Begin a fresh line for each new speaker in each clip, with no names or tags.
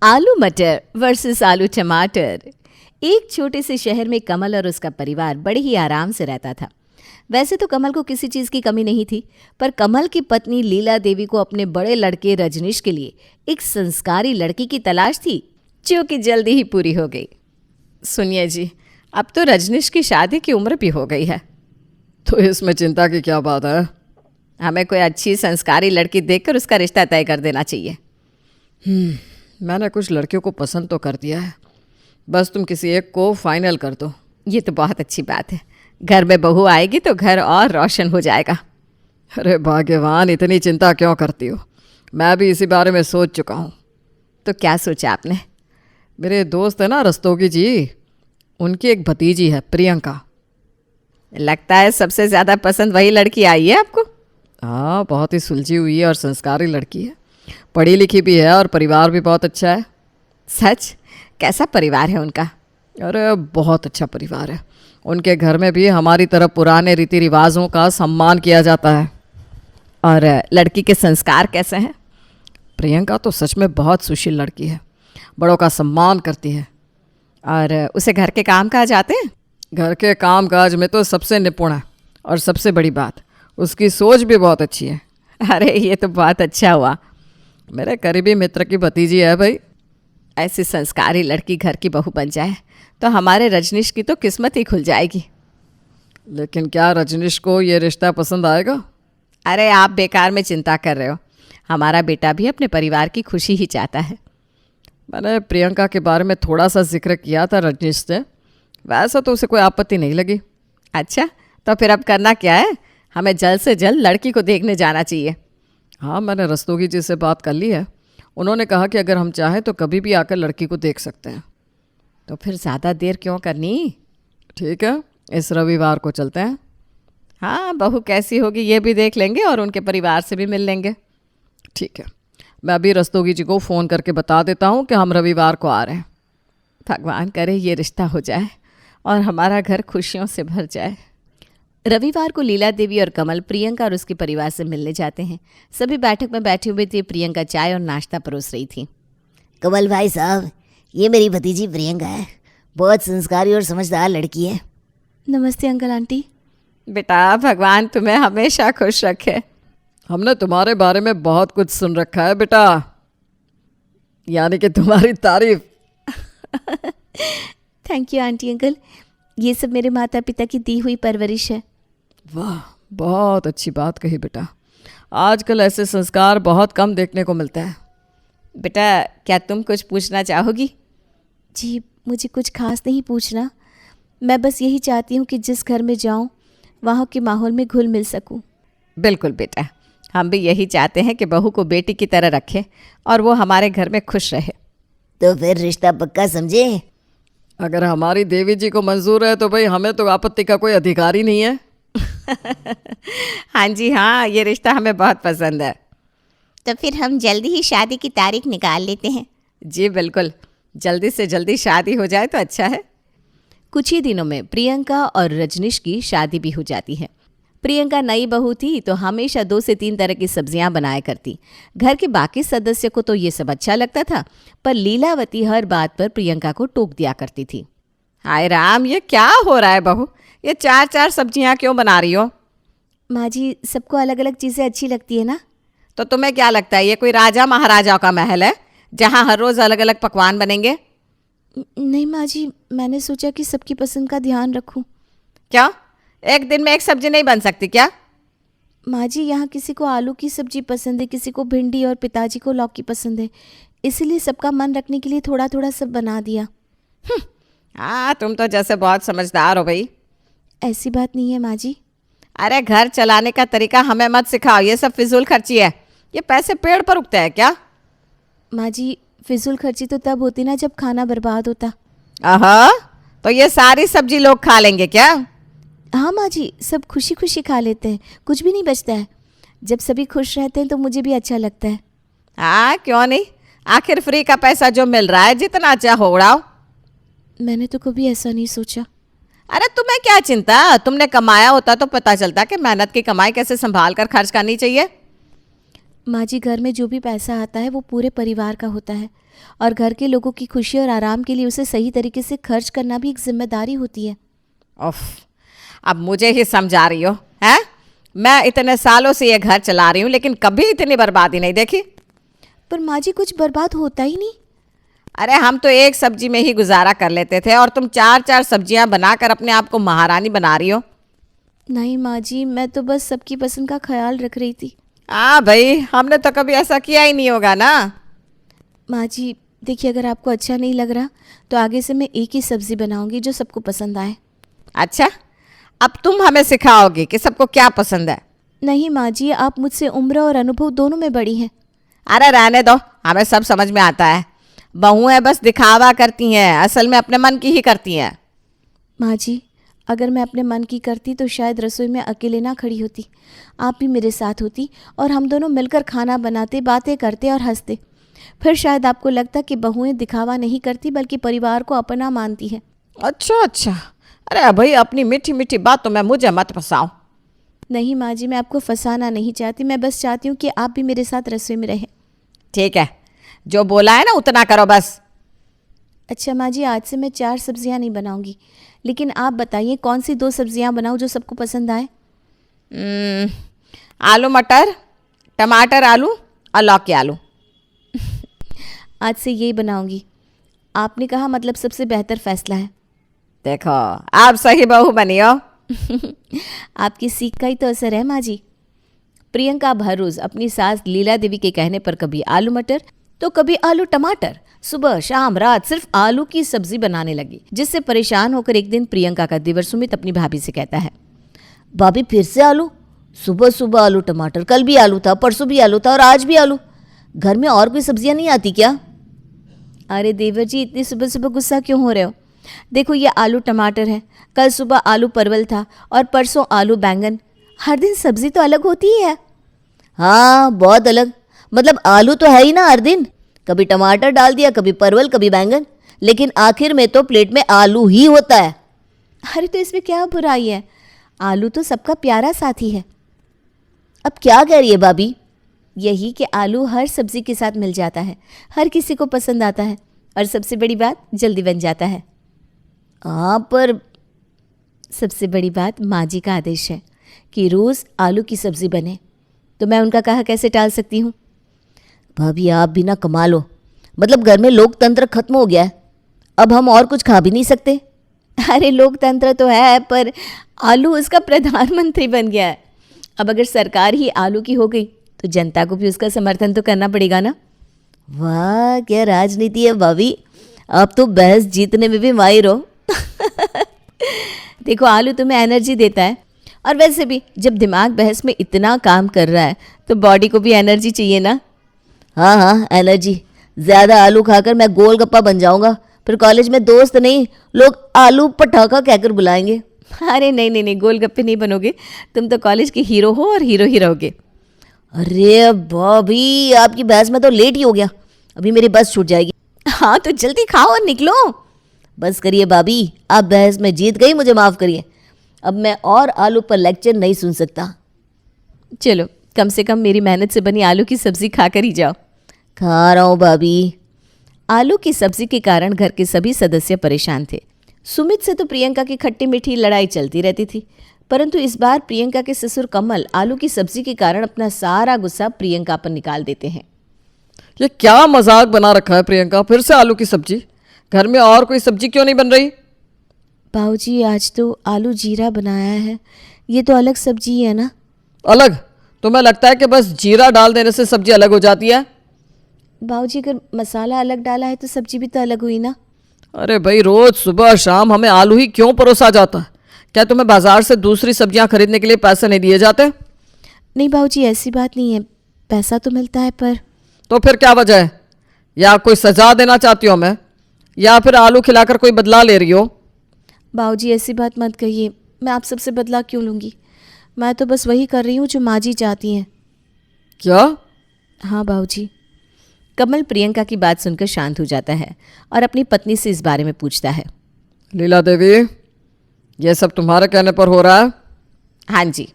आलू मटर वर्सेस आलू टमाटर। एक छोटे से शहर में कमल और उसका परिवार बड़े ही आराम से रहता था। वैसे तो कमल को किसी चीज़ की कमी नहीं थी, पर कमल की पत्नी लीला देवी को अपने बड़े लड़के रजनीश के लिए एक संस्कारी लड़की की तलाश थी, जो कि जल्दी ही पूरी हो गई। सुनिए जी, अब तो रजनीश की शादी की उम्र भी हो गई है।
तो इसमें चिंता की क्या बात है?
हमें कोई अच्छी संस्कारी लड़की देखकर उसका रिश्ता तय कर देना चाहिए।
मैंने कुछ लड़कियों को पसंद तो कर दिया है, बस तुम किसी एक को फाइनल कर दो।
ये तो बहुत अच्छी बात है। घर में बहू आएगी तो घर और रोशन हो जाएगा।
अरे भाग्यवान, इतनी चिंता क्यों करती हो? मैं भी इसी बारे में सोच चुका हूँ।
तो क्या सोचा आपने?
मेरे दोस्त है ना रस्तोगी जी, उनकी एक भतीजी है प्रियंका।
लगता है सबसे ज़्यादा पसंद वही लड़की आई है आपको।
हाँ, बहुत ही सुलझी हुई है और संस्कारी लड़की है, पढ़ी लिखी भी है और परिवार भी बहुत अच्छा है।
सच? कैसा परिवार है उनका?
अरे बहुत अच्छा परिवार है। उनके घर में भी हमारी तरह पुराने रीति रिवाजों का सम्मान किया जाता है।
और लड़की के संस्कार कैसे हैं?
प्रियंका तो सच में बहुत सुशील लड़की है, बड़ों का सम्मान करती है।
और उसे घर के काम काज आते हैं?
घर के काम काज में तो सबसे निपुण है, और सबसे बड़ी बात, उसकी सोच भी बहुत अच्छी है।
अरे ये तो बहुत अच्छा हुआ।
मेरे करीबी मित्र की भतीजी है भाई।
ऐसी संस्कारी लड़की घर की बहू बन जाए तो हमारे रजनीश की तो किस्मत ही खुल जाएगी।
लेकिन क्या रजनीश को ये रिश्ता पसंद आएगा?
अरे आप बेकार में चिंता कर रहे हो। हमारा बेटा भी अपने परिवार की खुशी ही चाहता है।
मैंने प्रियंका के बारे में थोड़ा सा जिक्र किया था रजनीश से, वैसा तो उसे कोई आपत्ति नहीं लगी।
अच्छा, तो फिर अब करना क्या है? हमें जल्द से जल्द लड़की को देखने जाना चाहिए।
हाँ, मैंने रस्तोगी जी से बात कर ली है। उन्होंने कहा कि अगर हम चाहें तो कभी भी आकर लड़की को देख सकते हैं।
तो फिर ज़्यादा देर क्यों करनी?
ठीक है, इस रविवार को चलते हैं।
हाँ, बहू कैसी होगी ये भी देख लेंगे और उनके परिवार से भी मिल लेंगे।
ठीक है, मैं अभी रस्तोगी जी को फ़ोन करके बता देता हूँ कि हम रविवार को आ रहे हैं।
भगवान करे ये रिश्ता हो जाए और हमारा घर खुशियों से भर जाए। रविवार को लीला देवी और कमल प्रियंका और उसके परिवार से मिलने जाते हैं। सभी बैठक में बैठे हुए थे। प्रियंका चाय और नाश्ता परोस रही थी।
कमल भाई साहब, ये मेरी भतीजी प्रियंका है, बहुत संस्कारी और समझदार लड़की है।
नमस्ते अंकल आंटी। बेटा, भगवान तुम्हें हमेशा खुश रखे।
हमने तुम्हारे बारे में बहुत कुछ सुन रखा है बेटा, यानी कि तुम्हारी तारीफ।
थैंक यू आंटी अंकल, ये सब मेरे माता पिता की दी हुई परवरिश है।
वाह, बहुत अच्छी बात कही बेटा। आजकल ऐसे संस्कार बहुत कम देखने को मिलते हैं।
बेटा, क्या तुम कुछ पूछना चाहोगी?
जी, मुझे कुछ खास नहीं पूछना। मैं बस यही चाहती हूँ कि जिस घर में जाऊँ वहाँ के माहौल में घुल मिल सकूँ।
बिल्कुल बेटा, हम भी यही चाहते हैं कि बहू को बेटी की तरह रखें और वो हमारे घर में खुश रहे।
तो फिर रिश्ता पक्का समझे?
अगर हमारी देवी जी को मंजूर है तो भाई हमें तो आपत्ति का कोई अधिकार ही नहीं है।
हाँ जी हाँ, ये रिश्ता हमें बहुत पसंद है।
तो फिर हम जल्दी ही शादी की तारीख निकाल लेते हैं।
जी बिल्कुल, जल्दी से जल्दी शादी हो जाए तो अच्छा है। कुछ ही दिनों में प्रियंका और रजनीश की शादी भी हो जाती है। प्रियंका नई बहू थी तो हमेशा 2 से 3 तरह की सब्जियां बनाया करती। घर के बाकी सदस्य को तो ये सब अच्छा लगता था, पर लीलावती हर बात पर प्रियंका को टोक दिया करती थी। हाय राम, ये क्या हो रहा है बहू? ये 4-4 सब्जियां क्यों बना रही हो?
माँ जी, सबको अलग अलग चीज़ें अच्छी लगती है ना।
तो तुम्हें क्या लगता है ये कोई राजा महाराजाओं का महल है जहाँ हर रोज़ अलग अलग पकवान बनेंगे?
नहीं माँ जी, मैंने सोचा कि सबकी पसंद का ध्यान रखूं।
क्या एक दिन में एक सब्जी नहीं बन सकती क्या?
माँ जी, यहाँ किसी को आलू की सब्जी पसंद है, किसी को भिंडी और पिताजी को लौकी पसंद है, इसीलिए सबका मन रखने के लिए थोड़ा थोड़ा सब बना दिया।
हाँ, तुम तो जैसे बहुत समझदार हो भाई।
ऐसी बात नहीं है माँ जी।
अरे घर चलाने का तरीका हमें मत सिखाओ, ये सब फिजूल खर्ची है। ये पैसे पेड़ पर उगते हैं क्या?
माँ जी, फिजूल खर्ची तो तब होती ना जब खाना बर्बाद होता।
आहा, तो ये सारी सब्जी लोग खा लेंगे क्या?
हाँ माँ जी, सब खुशी खुशी खा लेते हैं, कुछ भी नहीं बचता है। जब सभी खुश रहते हैं तो मुझे भी अच्छा लगता है।
हाँ क्यों नहीं, आखिर फ्री का पैसा जो मिल रहा है जितना चाहो उड़ाओ।
मैंने तो कभी ऐसा नहीं सोचा।
अरे तुम्हें क्या चिंता, तुमने कमाया होता तो पता चलता कि मेहनत की कमाई कैसे संभाल कर खर्च करनी चाहिए।
माँ जी, घर में जो भी पैसा आता है वो पूरे परिवार का होता है और घर के लोगों की खुशी और आराम के लिए उसे सही तरीके से खर्च करना भी एक जिम्मेदारी होती है।
उफ, अब मुझे ही समझा रही हो हैं? मैं इतने सालों से ये घर चला रही हूँ लेकिन कभी इतनी बर्बादी नहीं देखी।
पर माँ जी, कुछ बर्बाद होता ही नहीं।
अरे हम तो एक सब्जी में ही गुजारा कर लेते थे और तुम 4-4 सब्जियां बनाकर अपने आप को महारानी बना रही हो।
नहीं माँ जी, मैं तो बस सबकी पसंद का ख्याल रख रही थी।
हाँ भाई, हमने तो कभी ऐसा किया ही नहीं होगा ना।
माँ जी देखिए, अगर आपको अच्छा नहीं लग रहा तो आगे से मैं एक ही सब्ज़ी बनाऊंगी जो सबको पसंद आए।
अच्छा, अब तुम हमें सिखाओगे कि सबको क्या पसंद है?
नहीं माँ जी, आप मुझसे उम्र और अनुभव दोनों में बड़ी हैं।
अरे रहने दो, हमें सब समझ में आता है। बहुएं बस दिखावा करती हैं, असल में अपने मन की ही करती हैं।
माँ जी, अगर मैं अपने मन की करती तो शायद रसोई में अकेले ना खड़ी होती, आप भी मेरे साथ होती और हम दोनों मिलकर खाना बनाते, बातें करते और हंसते। फिर शायद आपको लगता कि बहुएं दिखावा नहीं करती बल्कि परिवार को अपना मानती हैं।
अच्छा अच्छा, अरे भाई अपनी मीठी मीठी बातों में मुझे मत फंसाओ।
नहीं माँ जी, मैं आपको फंसाना नहीं चाहती, मैं बस चाहती हूँ कि आप भी मेरे साथ रसोई में रहें।
ठीक है, जो बोला है ना उतना करो बस।
अच्छा माँ जी, आज से मैं 4 सब्जियाँ नहीं बनाऊँगी, लेकिन आप बताइए कौन सी 2 सब्जियाँ बनाऊँ जो सबको पसंद आए।
आलू मटर, टमाटर आलू और लौकी आलू।
आज से यही बनाऊँगी। आपने कहा मतलब सबसे बेहतर फैसला है।
देखो, आप सही बहू बनी हो।
आपकी सीख का ही तो असर है माँ जी। प्रियंका हर रोज अपनी सास लीला देवी के कहने पर कभी आलू मटर तो कभी आलू टमाटर, सुबह शाम रात सिर्फ आलू की सब्जी बनाने लगी, जिससे परेशान होकर एक दिन प्रियंका का देवर सुमित अपनी भाभी से कहता है,
भाभी फिर से आलू? सुबह सुबह आलू टमाटर, कल भी आलू था, परसों भी आलू था और आज भी आलू। घर में और कोई सब्जियां नहीं आती क्या?
अरे देवर जी, इतनी सुबह सुबह गुस्सा क्यों हो रहे हो? देखो, ये आलू टमाटर है, कल सुबह आलू परवल था और परसों आलू बैंगन। हर दिन सब्जी तो अलग होती ही है।
हाँ, बहुत अलग। मतलब आलू तो है ही ना हर दिन, कभी टमाटर डाल दिया, कभी परवल, कभी बैंगन, लेकिन आखिर में तो प्लेट में आलू ही होता है।
अरे तो इसमें क्या बुराई है? आलू तो सबका प्यारा साथी है।
अब क्या कह रही है भाभी?
यही कि आलू हर सब्जी के साथ मिल जाता है, हर किसी को पसंद आता है और सबसे बड़ी बात जल्दी बन जाता है।
हाँ, पर
सबसे बड़ी बात माँ जी का आदेश है कि रोज़ आलू की सब्ज़ी बने, तो मैं उनका कहा कैसे टाल सकती हूँ?
भाभी आप भी ना कमाल हो। मतलब घर में लोकतंत्र खत्म हो गया है, अब हम और कुछ खा भी नहीं सकते।
अरे लोकतंत्र तो है, पर आलू उसका प्रधानमंत्री बन गया है। अब अगर सरकार ही आलू की हो गई तो जनता को भी उसका समर्थन तो करना पड़ेगा ना।
वाह, क्या राजनीति है भाभी, आप तो बहस जीतने में भी माहिर हो।
देखो, आलू तुम्हें एनर्जी देता है और वैसे भी जब दिमाग बहस में इतना काम कर रहा है तो बॉडी को भी एनर्जी चाहिए ना।
हाँ हाँ, एनर्जी। ज़्यादा आलू खाकर मैं गोलगप्पा बन जाऊंगा, फिर कॉलेज में दोस्त नहीं लोग आलू पटाखा कहकर बुलाएंगे।
अरे नहीं नहीं नहीं, गोलगप्पे नहीं बनोगे, तुम तो कॉलेज के हीरो हो और हीरो ही रहोगे।
अरे भाभी, आपकी बहस में तो लेट ही हो गया, अभी मेरी बस छूट जाएगी।
हाँ तो जल्दी खाओ और निकलो।
बस करिए भाभी, आप बहस में जीत गई, मुझे माफ़ करिए। अब मैं और आलू पर लेक्चर नहीं सुन सकता।
चलो, कम से कम मेरी मेहनत से बनी आलू की सब्जी खाकर ही जाओ।
खा रहा हूँ भाभी।
आलू की सब्जी के कारण घर के सभी सदस्य परेशान थे। सुमित से तो प्रियंका की खट्टी मीठी लड़ाई चलती रहती थी, परंतु इस बार प्रियंका के ससुर कमल आलू की सब्जी के कारण अपना सारा गुस्सा प्रियंका पर निकाल देते हैं।
ये क्या मजाक बना रखा है प्रियंका, फिर से आलू की सब्जी? घर में और कोई सब्जी क्यों नहीं बन रही?
बाबूजी, आज तो आलू जीरा बनाया है, ये तो अलग सब्जी है ना।
अलग? तुम्हें लगता है कि बस जीरा डाल देने से सब्जी अलग हो जाती है?
बाबूजी, अगर मसाला अलग डाला है तो सब्जी भी तो अलग हुई ना।
अरे भाई, रोज सुबह शाम हमें आलू ही क्यों परोसा जाता है? क्या तुम्हें बाजार से दूसरी सब्जियां खरीदने के लिए पैसे नहीं दिए जाते?
नहीं बाबूजी, ऐसी बात नहीं है, पैसा तो मिलता है पर।
तो फिर क्या वजह है? या कोई सजा देना चाहती हो हमें, या फिर आलू खिलाकर कोई बदला ले रही हो?
बाबूजी, ऐसी बात मत कहिए, मैं आप सबसे बदला क्यों लूँगी? मैं तो बस वही कर रही हूँ जो माँ जी चाहती हैं।
क्या?
हाँ बाबूजी। कमल प्रियंका की बात सुनकर शांत हो जाता है और अपनी पत्नी से इस बारे में पूछता है।
लीला देवी, ये सब तुम्हारे कहने पर हो रहा है?
हाँ जी,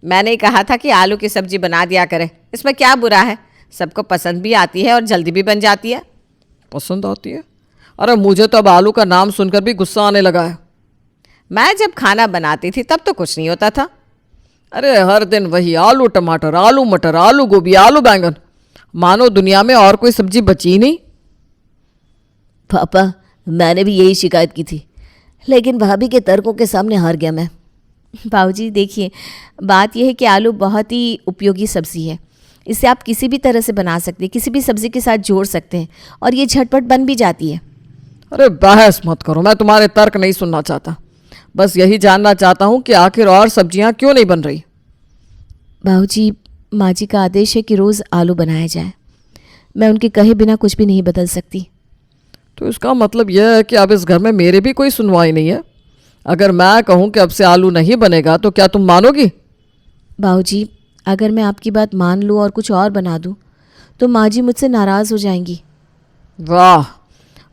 मैंने ही कहा था कि आलू की सब्जी बना दिया करें, इसमें क्या बुरा है? सबको पसंद भी आती है और जल्दी भी बन जाती है।
पसंद आती है? अरे मुझे तो अब आलू का नाम सुनकर भी गुस्सा आने लगा है।
मैं जब खाना बनाती थी तब तो कुछ नहीं होता था।
अरे हर दिन वही आलू टमाटर, आलू मटर, आलू गोभी, आलू बैंगन, मानो दुनिया में और कोई सब्जी बची ही नहीं।
पापा, मैंने भी यही शिकायत की थी, लेकिन भाभी के तर्कों के सामने हार गया मैं।
बाबूजी देखिए, बात यह है कि आलू बहुत ही उपयोगी सब्ज़ी है। इसे आप किसी भी तरह से बना सकते हैं, किसी भी सब्ज़ी के साथ जोड़ सकते हैं और ये झटपट बन भी जाती है।
अरे बहस मत करो, मैं तुम्हारे तर्क नहीं सुनना चाहता। बस यही जानना चाहता हूँ कि आखिर और सब्जियाँ क्यों नहीं बन रही।
बाबूजी, माँ जी का आदेश है कि रोज़ आलू बनाया जाए। मैं उनके कहे बिना कुछ भी नहीं बदल सकती।
तो इसका मतलब यह है कि अब इस घर में मेरी भी कोई सुनवाई नहीं है। अगर मैं कहूँ कि अब से आलू नहीं बनेगा तो क्या तुम मानोगी?
बाबूजी, अगर मैं आपकी बात मान लूँ और कुछ और बना दूँ तो माँ जी मुझसे नाराज़ हो जाएंगी।
वाह,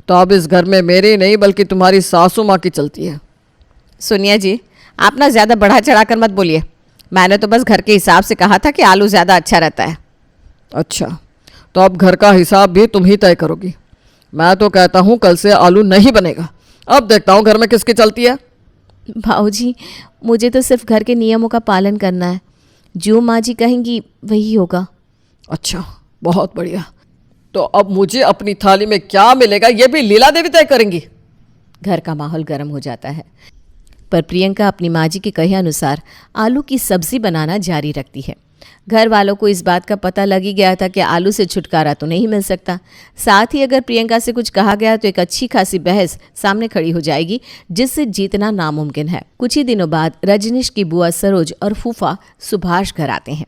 तो अब इस घर में मेरी नहीं बल्कि तुम्हारी सासू माँ की चलती है।
सुनिए जी, आप ना ज़्यादा बढ़ा चढ़ा कर मत बोलिए। मैंने तो बस घर के हिसाब से कहा था कि आलू ज़्यादा अच्छा रहता है।
अच्छा, तो अब घर का हिसाब भी तुम ही तय करोगी। मैं तो कहता हूँ कल से आलू नहीं बनेगा। अब देखता हूँ घर में किसकी चलती है।
बाबूजी, मुझे तो सिर्फ घर के नियमों का पालन करना है। जो माँ जी कहेंगी वही होगा।
अच्छा, बहुत बढ़िया। तो अब मुझे अपनी थाली में क्या मिलेगा ये भी लीला देवी तय करेंगी।
घर का माहौल गर्म हो जाता है।
पर प्रियंका अपनी माँ जी के कहे अनुसार आलू की सब्जी बनाना जारी रखती है। घर वालों को इस बात का पता लग ही गया था कि आलू से छुटकारा तो नहीं मिल सकता। साथ ही अगर प्रियंका से कुछ कहा गया तो एक अच्छी खासी बहस सामने खड़ी हो जाएगी, जिससे जीतना नामुमकिन है। कुछ ही दिनों बाद रजनीश की बुआ सरोज और फूफा सुभाष घर आते हैं।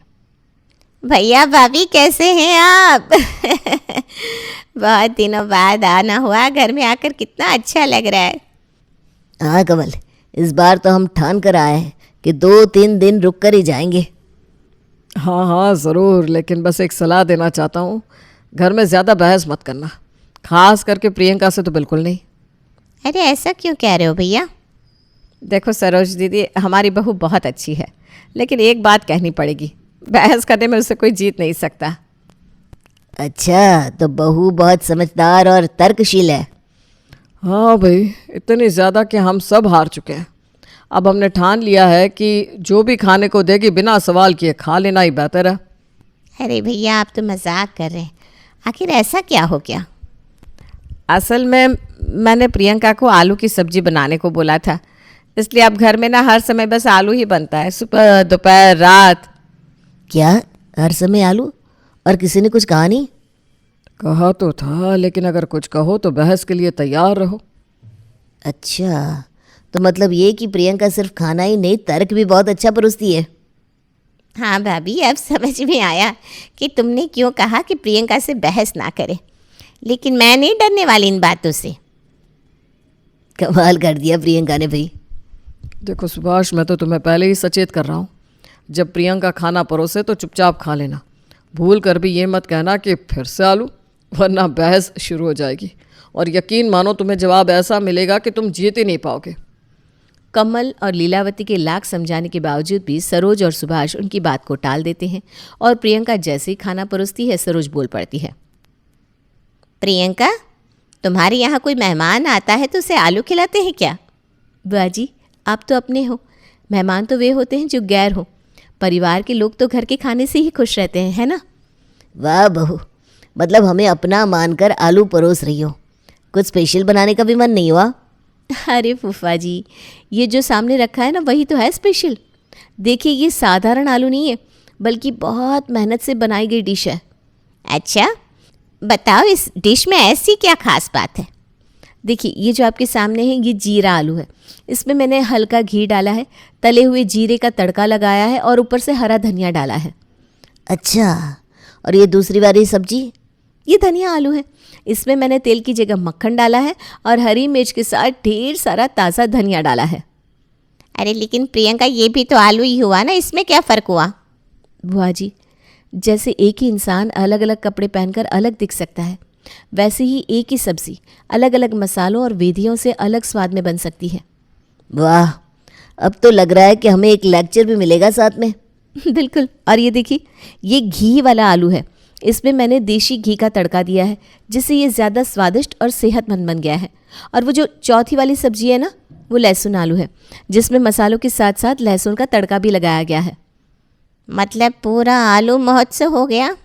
भैया भाभी कैसे हैं आप? बहुत दिनों बाद आना हुआ, घर में आकर कितना अच्छा लग रहा है।
हाँ कमल, इस बार तो हम ठान कर आए हैं कि 2-3 दिन रुक कर ही जाएंगे।
हाँ हाँ ज़रूर, लेकिन बस एक सलाह देना चाहता हूँ, घर में ज़्यादा बहस मत करना, खास करके प्रियंका से तो बिल्कुल नहीं।
अरे ऐसा क्यों कह रहे हो भैया?
देखो सरोज दीदी, हमारी बहू बहुत अच्छी है, लेकिन एक बात कहनी पड़ेगी, बहस करने में उससे कोई जीत नहीं सकता।
अच्छा, तो बहू बहुत समझदार और तर्कशील है।
हाँ भाई, इतनी ज़्यादा कि हम सब हार चुके हैं। अब हमने ठान लिया है कि जो भी खाने को देगी बिना सवाल किए खा लेना ही बेहतर है।
अरे भैया, आप तो मजाक कर रहे हैं। आखिर ऐसा क्या हो गया?
असल में मैंने प्रियंका को आलू की सब्जी बनाने को बोला था, इसलिए अब घर में ना हर समय बस आलू ही बनता है, सुबह दोपहर रात।
क्या हर समय आलू? और किसी ने कुछ कहा नहीं?
कहा तो था, लेकिन अगर कुछ कहो तो बहस के लिए तैयार रहो।
अच्छा, तो मतलब ये कि प्रियंका सिर्फ खाना ही नहीं, तर्क भी बहुत अच्छा परोसती है।
हाँ भाभी, अब समझ में आया कि तुमने क्यों कहा कि प्रियंका से बहस ना करे, लेकिन मैं नहीं डरने वाली इन बातों से।
कमाल कर दिया प्रियंका ने भाई।
देखो सुभाष, मैं तो तुम्हें पहले ही सचेत कर रहा हूँ, जब प्रियंका खाना परोसे तो चुपचाप खा लेना। भूल कर भी ये मत कहना कि फिर से आलू, वरना बहस शुरू हो जाएगी और यकीन मानो तुम्हें जवाब ऐसा मिलेगा कि तुम जीत ही नहीं पाओगे।
कमल और लीलावती के लाख समझाने के बावजूद भी सरोज और सुभाष उनकी बात को टाल देते हैं और प्रियंका जैसे ही खाना परोसती है, सरोज बोल पड़ती है।
प्रियंका, तुम्हारे यहाँ कोई मेहमान आता है तो उसे आलू खिलाते हैं क्या?
बुआ जी, आप तो अपने हो, मेहमान तो वे होते हैं जो गैर हो। परिवार के लोग तो घर के खाने से ही खुश रहते हैं, है ना?
वाह बहू, मतलब हमें अपना मानकर आलू परोस रही हो। कुछ स्पेशल बनाने का भी मन नहीं हुआ?
अरे फूफा जी, ये जो सामने रखा है ना, वही तो है स्पेशल। देखिए, ये साधारण आलू नहीं है, बल्कि बहुत मेहनत से बनाई गई डिश है।
अच्छा, बताओ इस डिश में ऐसी क्या खास बात है?
देखिए, ये जो आपके सामने है, ये जीरा आलू है। इसमें मैंने हल्का घी डाला है, तले हुए जीरे का तड़का लगाया है और ऊपर से हरा धनिया डाला है।
अच्छा, और ये दूसरी वाली सब्जी?
ये धनिया आलू है। इसमें मैंने तेल की जगह मक्खन डाला है और हरी मिर्च के साथ ढेर सारा ताज़ा धनिया डाला है।
अरे लेकिन प्रियंका, ये भी तो आलू ही हुआ ना, इसमें क्या फ़र्क हुआ?
बुआ जी, जैसे एक ही इंसान अलग अलग कपड़े पहनकर अलग दिख सकता है, वैसे ही एक ही सब्ज़ी अलग अलग मसालों और विधियों से अलग स्वाद में बन सकती है।
वाह, अब तो लग रहा है कि हमें एक लेक्चर भी मिलेगा साथ में।
बिल्कुल। और ये देखिए, ये घी वाला आलू है। इसमें मैंने देशी घी का तड़का दिया है, जिससे ये ज़्यादा स्वादिष्ट और सेहतमंद बन गया है। और वो जो चौथी वाली सब्जी है ना, वो लहसुन आलू है, जिसमें मसालों के साथ साथ लहसुन का तड़का भी लगाया गया है।
मतलब पूरा आलू महोत्सव हो गया।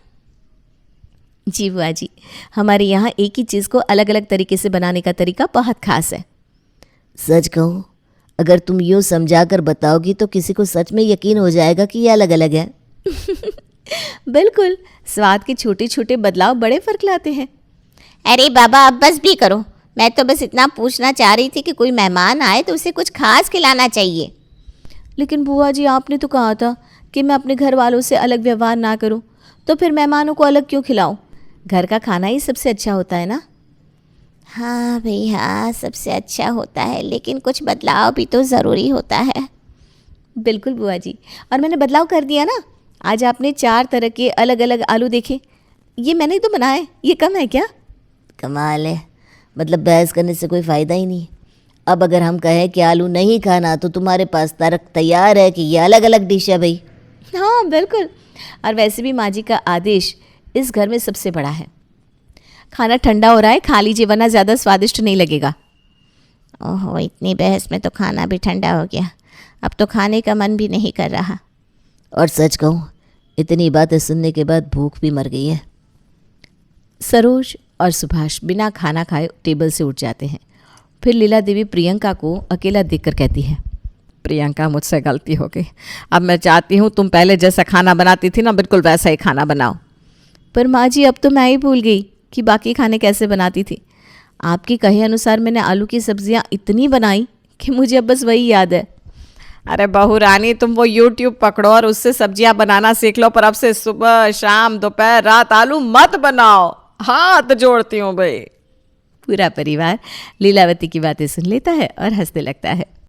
जी बुआ जी, हमारे यहाँ एक ही चीज़ को अलग अलग तरीके से बनाने का तरीका बहुत खास है।
सच कहूँ, अगर तुम यूँ समझा कर बताओगी तो किसी को सच में यकीन हो जाएगा कि ये अलग अलग है।
बिल्कुल, स्वाद के छोटे छोटे बदलाव बड़े फर्क लाते हैं।
अरे बाबा, अब बस भी करो। मैं तो बस इतना पूछना चाह रही थी कि कोई मेहमान आए तो उसे कुछ खास खिलाना चाहिए।
लेकिन बुआ जी, आपने तो कहा था कि मैं अपने घर वालों से अलग व्यवहार ना करूं, तो फिर मेहमानों को अलग क्यों खिलाऊं? घर का खाना ही सबसे अच्छा होता है ना।
हाँ भाई हाँ, सबसे अच्छा होता है, लेकिन कुछ बदलाव भी तो ज़रूरी होता है।
बिल्कुल बुआ जी, और मैंने बदलाव कर दिया ना। आज आपने 4 तरह के अलग अलग आलू देखे। ये मैंने ही तो बनाए, ये कम है क्या?
कमाल है, मतलब बहस करने से कोई फ़ायदा ही नहीं। अब अगर हम कहें कि आलू नहीं खाना तो तुम्हारे पास तर्क तैयार है कि ये अलग अलग डिश है भाई।
हाँ बिल्कुल। और वैसे भी माँ जी का आदेश इस घर में सबसे बड़ा है। खाना ठंडा हो रहा है, खा लीजिए, वरना ज़्यादा स्वादिष्ट नहीं लगेगा।
ओहो, इतनी बहस में तो खाना भी ठंडा हो गया। अब तो खाने का मन भी नहीं कर रहा।
और सच कहूँ, इतनी बातें सुनने के बाद भूख भी मर गई है।
सरोज और सुभाष बिना खाना खाए टेबल से उठ जाते हैं। फिर लीला देवी प्रियंका को अकेला देखकर कहती है,
प्रियंका, मुझसे गलती हो गई। अब मैं चाहती हूँ तुम पहले जैसा खाना बनाती थी ना, बिल्कुल वैसा ही खाना बनाओ।
पर माँ जी, अब तो मैं ही भूल गई कि बाकी खाने कैसे बनाती थी। आपके कहे अनुसार मैंने आलू की सब्जियाँ इतनी बनाई कि मुझे अब बस वही याद है।
अरे बहू रानी, तुम वो YouTube पकड़ो और उससे सब्जियां बनाना सीख लो, पर अब से सुबह शाम दोपहर रात आलू मत बनाओ। हाथ जोड़ती हूँ भाई।
पूरा परिवार लीलावती की बातें सुन लेता है और हंसने लगता है।